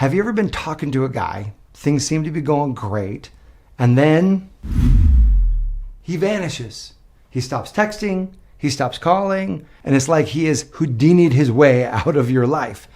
Have you ever been talking to a guy, things seem to be going great, and then he vanishes? He stops texting, he stops calling, and it's like he is Houdini'd his way out of your life.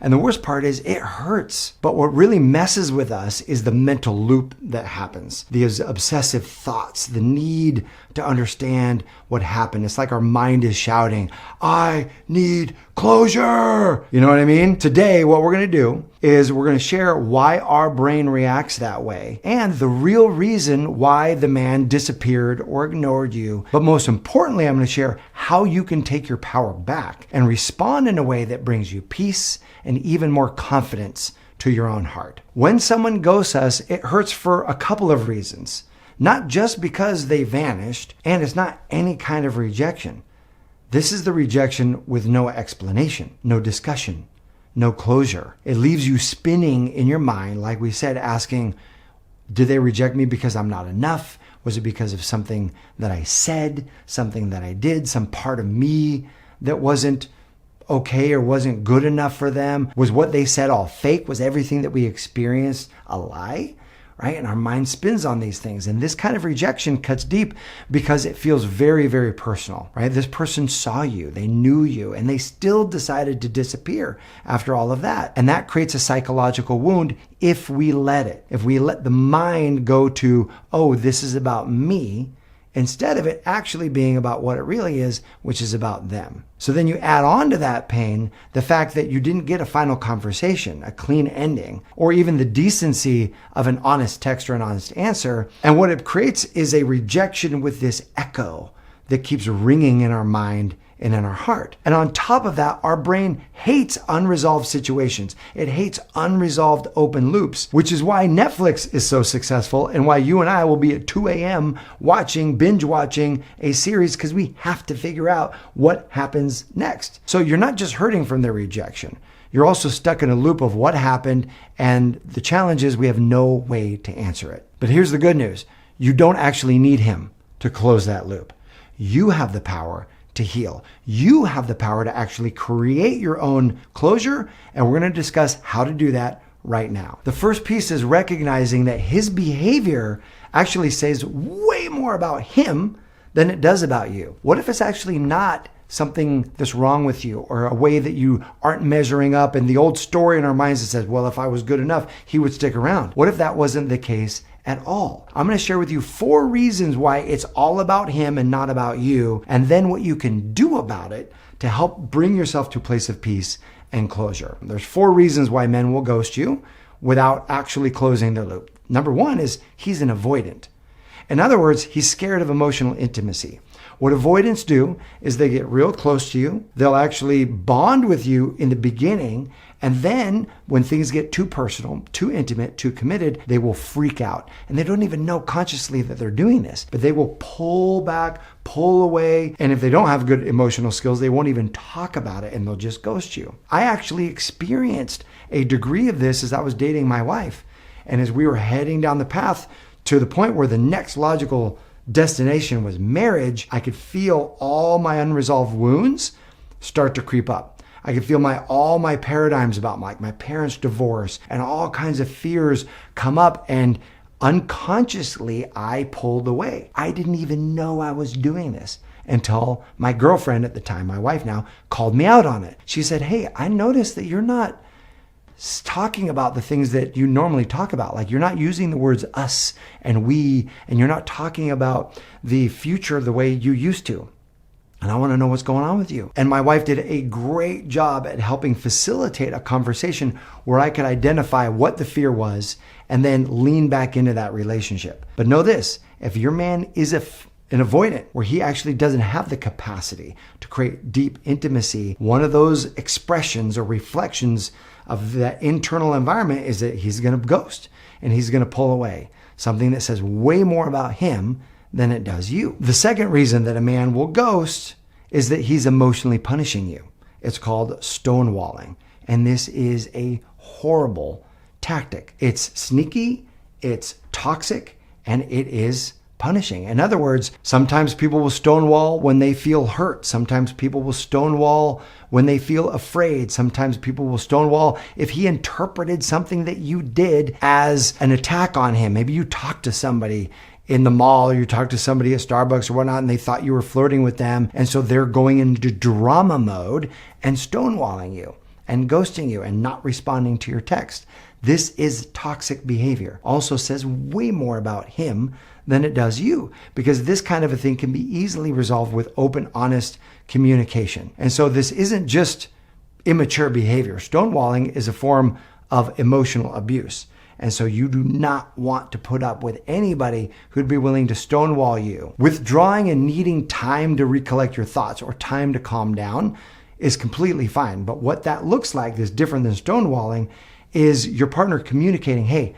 And the worst part is it hurts. But what really messes with us is the mental loop that happens. These obsessive thoughts, the need to understand what happened. It's like our mind is shouting, I need closure. You know what I mean? Today, what we're going to do is we're going to share why our brain reacts that way and the real reason why the man disappeared or ignored you. But most importantly, I'm going to share how you can take your power back and respond in a way that brings you peace and even more confidence to your own heart. When someone ghosts us, it hurts for a couple of reasons. Not just because they vanished, and it's not any kind of rejection. This is the rejection with no explanation, no discussion, no closure. It leaves you spinning in your mind, like we said, asking, did they reject me because I'm not enough? Was it because of something that I said, something that I did, some part of me that wasn't okay or wasn't good enough for them? Was what they said all fake? Was everything that we experienced a lie? Right? And our mind spins on these things. And this kind of rejection cuts deep because it feels very, very personal, right? This person saw you, they knew you, and they still decided to disappear after all of that. And that creates a psychological wound if we let it. If we let the mind go to, oh, this is about me, instead of it actually being about what it really is, which is about them. So then you add on to that pain the fact that you didn't get a final conversation, a clean ending, or even the decency of an honest text or an honest answer. And what it creates is a rejection with this echo that keeps ringing in our mind and in our heart. And on top of that, our brain hates unresolved situations. It hates unresolved open loops, which is why Netflix is so successful and why you and I will be at 2 a.m. binge watching a series, because we have to figure out what happens next. So you're not just hurting from the rejection. You're also stuck in a loop of what happened, and the challenge is we have no way to answer it. But here's the good news. You don't actually need him to close that loop. You have the power to heal. You have the power to actually create your own closure, and we're going to discuss how to do that right now. The first piece is recognizing that his behavior actually says way more about him than it does about you. What if it's actually not something that's wrong with you or a way that you aren't measuring up, and the old story in our minds that says, well, if I was good enough, he would stick around? What if that wasn't the case at all? I'm going to share with you 4 reasons why it's all about him and not about you, and then what you can do about it to help bring yourself to a place of peace and closure. There's 4 reasons why men will ghost you without actually closing their loop. Number 1 is he's an avoidant. In other words, he's scared of emotional intimacy. What avoidants do is they get real close to you. They'll actually bond with you in the beginning. And then when things get too personal, too intimate, too committed, they will freak out. And they don't even know consciously that they're doing this, but they will pull back, pull away. And if they don't have good emotional skills, they won't even talk about it, and they'll just ghost you. I actually experienced a degree of this as I was dating my wife. And as we were heading down the path to the point where the next logical destination was marriage, I could feel all my unresolved wounds start to creep up. I could feel all my paradigms about my parents' divorce and all kinds of fears come up, and unconsciously I pulled away. I didn't even know I was doing this until my girlfriend at the time, my wife now, called me out on it. She said, hey, I noticed that you're not talking about the things that you normally talk about. Like, you're not using the words us and we, and you're not talking about the future the way you used to. And I want to know what's going on with you. And my wife did a great job at helping facilitate a conversation where I could identify what the fear was and then lean back into that relationship. But know this, if your man is an avoidant, where he actually doesn't have the capacity to create deep intimacy, one of those expressions or reflections of that internal environment is that he's going to ghost and he's going to pull away. Something that says way more about him than it does you. The second reason that a man will ghost is that he's emotionally punishing you. It's called stonewalling. And this is a horrible tactic. It's sneaky, it's toxic, and it is punishing. In other words, sometimes people will stonewall when they feel hurt. Sometimes people will stonewall when they feel afraid. Sometimes people will stonewall if he interpreted something that you did as an attack on him. Maybe you talked to somebody in the mall, or you talked to somebody at Starbucks or whatnot, and they thought you were flirting with them. And so they're going into drama mode and stonewalling you and ghosting you and not responding to your text. This is toxic behavior. Also says way more about him than it does you, because this kind of a thing can be easily resolved with open, honest communication. And so this isn't just immature behavior. Stonewalling is a form of emotional abuse. And so you do not want to put up with anybody who'd be willing to stonewall you. Withdrawing and needing time to recollect your thoughts or time to calm down is completely fine. But what that looks like is different than stonewalling, is your partner communicating, hey,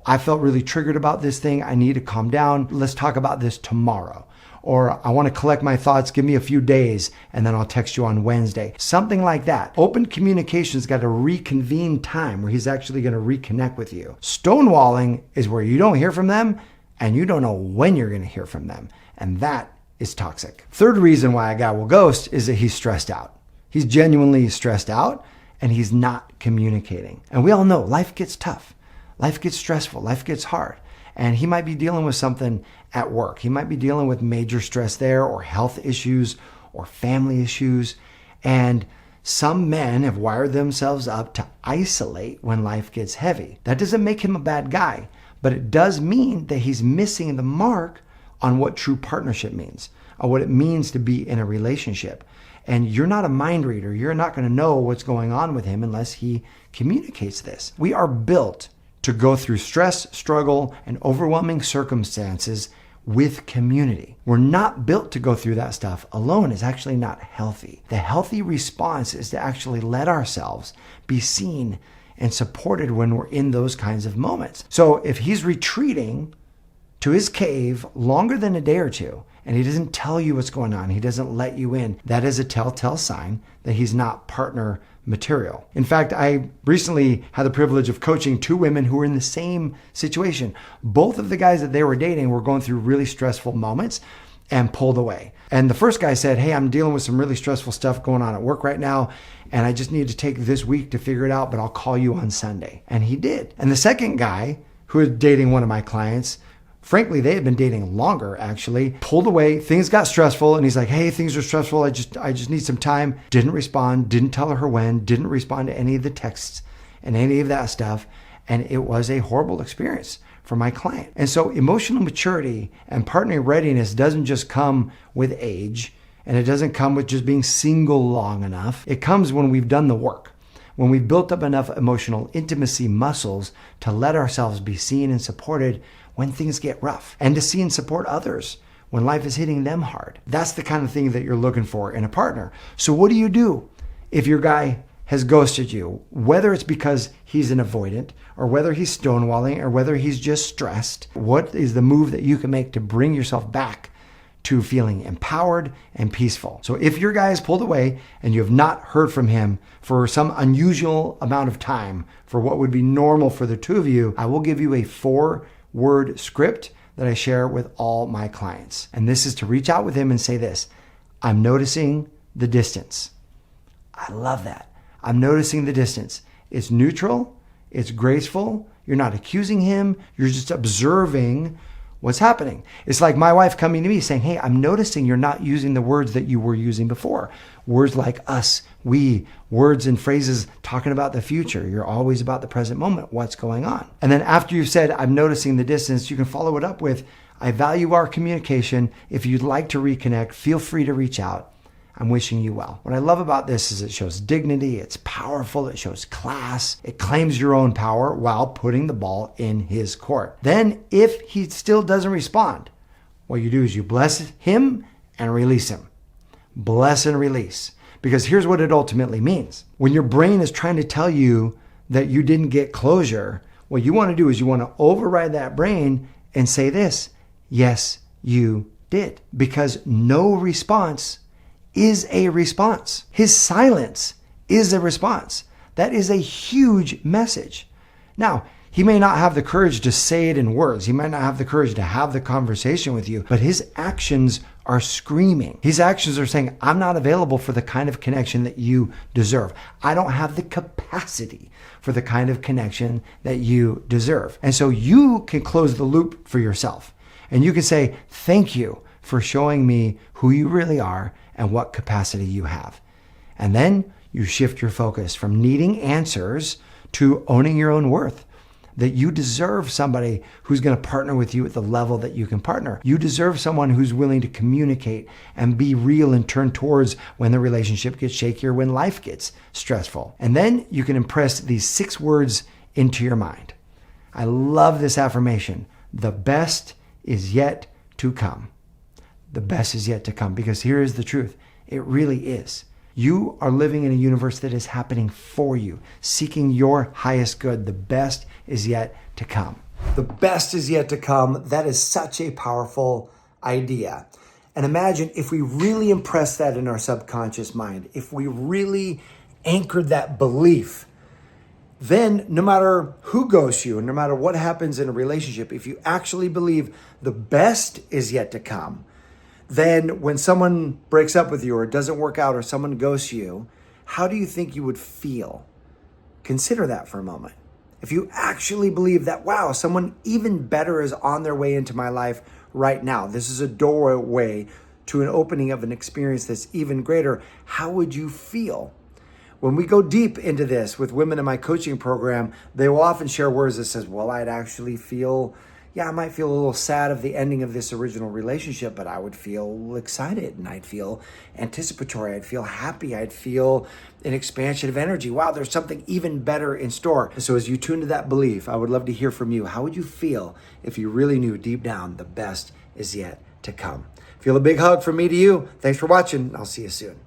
I felt really triggered about this thing. I need to calm down. Let's talk about this tomorrow. Or I want to collect my thoughts. Give me a few days and then I'll text you on Wednesday. Something like that. Open communication's got a reconvene time where he's actually going to reconnect with you. Stonewalling is where you don't hear from them and you don't know when you're going to hear from them. And that is toxic. Third reason why a guy will ghost is that he's stressed out. He's genuinely stressed out and he's not communicating. And we all know life gets tough. Life gets stressful. Life gets hard. And he might be dealing with something at work. He might be dealing with major stress there, or health issues, or family issues. And some men have wired themselves up to isolate when life gets heavy. That doesn't make him a bad guy, but it does mean that he's missing the mark on what true partnership means, or what it means to be in a relationship. And you're not a mind reader. You're not going to know what's going on with him unless he communicates this. We are built to go through stress, struggle, and overwhelming circumstances with community. We're not built to go through that stuff alone. It's actually not healthy. The healthy response is to actually let ourselves be seen and supported when we're in those kinds of moments. So if he's retreating to his cave longer than a day or two, and he doesn't tell you what's going on, he doesn't let you in, that is a telltale sign that he's not partner material. In fact, I recently had the privilege of coaching two women who were in the same situation. Both of the guys that they were dating were going through really stressful moments and pulled away. And the first guy said, hey, I'm dealing with some really stressful stuff going on at work right now, and I just need to take this week to figure it out, but I'll call you on Sunday. And he did. And the second guy, who was dating one of my clients, frankly, they had been dating longer, actually, pulled away. Things got stressful. And he's like, hey, things are stressful. I just need some time. Didn't respond. Didn't tell her when. Didn't respond to any of the texts and any of that stuff. And it was a horrible experience for my client. And so emotional maturity and partner readiness doesn't just come with age. And it doesn't come with just being single long enough. It comes when we've done the work. When we've built up enough emotional intimacy muscles to let ourselves be seen and supported when things get rough, and to see and support others when life is hitting them hard. That's the kind of thing that you're looking for in a partner. So what do you do if your guy has ghosted you? Whether it's because he's an avoidant, or whether he's stonewalling, or whether he's just stressed, what is the move that you can make to bring yourself back to feeling empowered and peaceful? So if your guy is pulled away and you have not heard from him for some unusual amount of time, for what would be normal for the two of you, I will give you a 4-word script that I share with all my clients. And this is to reach out with him and say this: I'm noticing the distance. I love that. I'm noticing the distance. It's neutral. It's graceful. You're not accusing him. You're just observing what's happening. It's like my wife coming to me saying, hey, I'm noticing you're not using the words that you were using before. Words like us, we, words and phrases talking about the future. You're always about the present moment. What's going on? And then after you've said, I'm noticing the distance, you can follow it up with, I value our communication. If you'd like to reconnect, feel free to reach out. I'm wishing you well. What I love about this is it shows dignity, it's powerful, it shows class, it claims your own power while putting the ball in his court. Then if he still doesn't respond, what you do is you bless him and release him. Bless and release. Because here's what it ultimately means. When your brain is trying to tell you that you didn't get closure, what you want to do is you want to override that brain and say this: yes, you did. Because no response is a response. His silence is a response. That is a huge message. Now, He may not have the courage to say it in words. He might not have the courage to have the conversation with you, but his actions are screaming. His actions are saying, I'm not available for the kind of connection that you deserve. I don't have the capacity for the kind of connection that you deserve. And so you can close the loop for yourself. And you can say, thank you for showing me who you really are and what capacity you have. And then you shift your focus from needing answers to owning your own worth. That you deserve somebody who's going to partner with you at the level that you can partner. You deserve someone who's willing to communicate and be real and turn towards when the relationship gets shaky or when life gets stressful. And then you can impress these 6 words into your mind. I love this affirmation. The best is yet to come. The best is yet to come, because here is the truth. It really is. You are living in a universe that is happening for you, seeking your highest good. The best is yet to come. The best is yet to come. That is such a powerful idea. And imagine if we really impressed that in our subconscious mind, if we really anchored that belief, then no matter who ghosts you and no matter what happens in a relationship, if you actually believe the best is yet to come, then when someone breaks up with you or it doesn't work out or someone ghosts you, how do you think you would feel? Consider that for a moment. If you actually believe that, wow, someone even better is on their way into my life right now, this is a doorway to an opening of an experience that's even greater, how would you feel? When we go deep into this with women in my coaching program, they will often share words that says, well, I'd actually feel, I might feel a little sad of the ending of this original relationship, but I would feel excited and I'd feel anticipatory. I'd feel happy. I'd feel an expansion of energy. Wow, there's something even better in store. So as you tune to that belief, I would love to hear from you. How would you feel if you really knew deep down the best is yet to come? Feel a big hug from me to you. Thanks for watching. I'll see you soon.